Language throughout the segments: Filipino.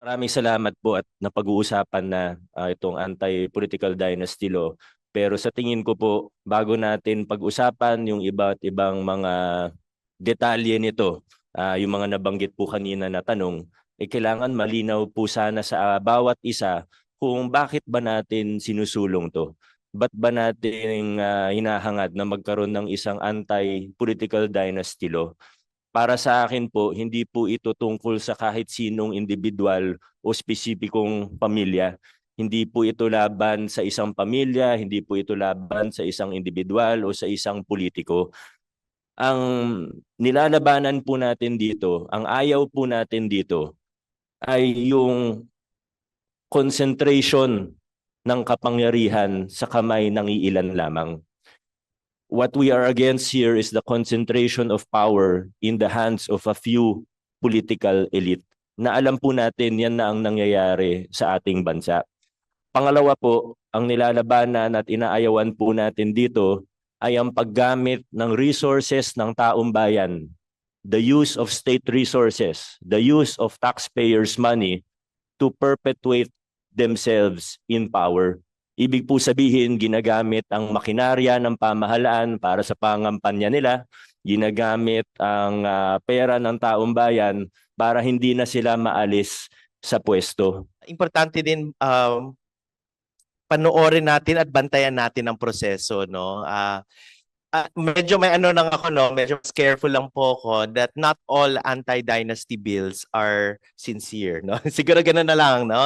Maraming salamat po at napag-uusapan na itong anti-political dynasty law. Pero sa tingin ko po, bago natin pag-usapan yung iba't ibang mga detalye nito, yung mga nabanggit po kanina na tanong, kailangan malinaw po sana sa bawat isa kung bakit ba natin sinusulong to. Ba't ba natin hinahangad na magkaroon ng isang anti-political dynasty law? Para sa akin po, hindi po ito tungkol sa kahit sinong individual o spesipikong pamilya. Hindi po ito laban sa isang pamilya, hindi po ito laban sa isang individual o sa isang politiko. Ang nilalabanan po natin dito, ang ayaw po natin dito ay yung concentration ng kapangyarihan sa kamay ng iilan lamang. What we are against here is the concentration of power in the hands of a few political elite na alam po natin yan na ang nangyayari sa ating bansa. Pangalawa po, ang nilalabanan at inaayawan po natin dito ay ang paggamit ng resources ng taong bayan, the use of state resources, the use of taxpayers' money to perpetuate themselves in power. Ibig po sabihin, ginagamit ang makinarya ng pamahalaan para sa pangampanya nila, ginagamit ang pera ng taong bayan para hindi na sila maalis sa pwesto. Importante din panoorin natin at bantayan natin ang proseso, no? Medyo may ano lang ako, no? Medyo careful lang po ako that not all anti-dynasty bills are sincere, no? Siguro ganoon na lang, no?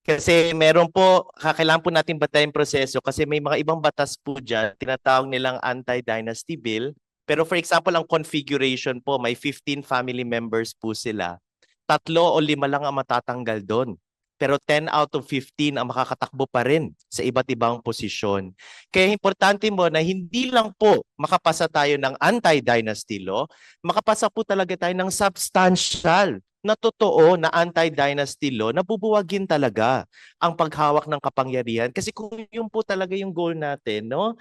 Kasi meron po, kailangan po natin batayin proseso kasi may mga ibang batas po dyan, tinatawag nilang anti-dynasty bill. Pero for example, ang configuration po, may 15 family members po sila. 3 o 5 lang ang matatanggal doon. Pero 10 out of 15 ang makakatakbo pa rin sa iba't ibang posisyon. Kaya importante mo na hindi lang po makapasa tayo ng anti-dynasty law, makapasa po talaga tayo ng substantial na totoo na anti-dynasty law na bubuwagin talaga ang paghawak ng kapangyarihan. Kasi kung yun po talaga yung goal natin, no?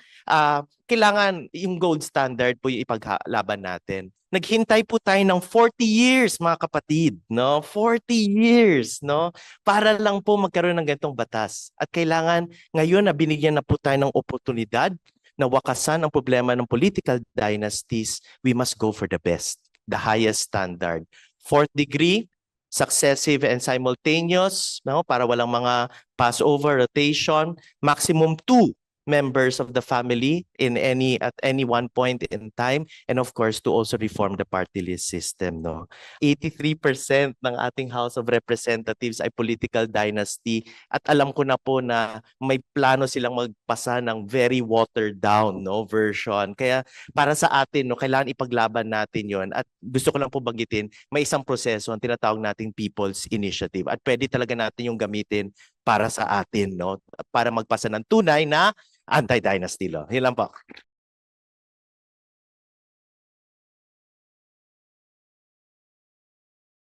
Kailangan yung gold standard po yung ipaglaban natin. Naghintay po tayo ng 40 years, mga kapatid, no? 40 years, no? Para lang po magkaroon ng ganitong batas. At kailangan ngayon na binigyan na po tayo ng oportunidad na wakasan ang problema ng political dynasties, we must go for the best, the highest standard. 4th degree, successive and simultaneous, no? Para walang mga passover, rotation, maximum 2 members of the family at any one point in time, and of course to also reform the party list system, no. 83% ng ating House of Representatives ay political dynasty at alam ko na po na may plano silang magpasa ng very watered down, no, version. Kaya para sa atin, no, kailangan ipaglaban natin 'yon. At gusto ko lang po banggitin, may isang proseso ang tinatawag nating People's Initiative at pwede talaga natin yung gamitin para sa atin, no, para magpasa ng tunay na anti-dynasty law. Yun lang po.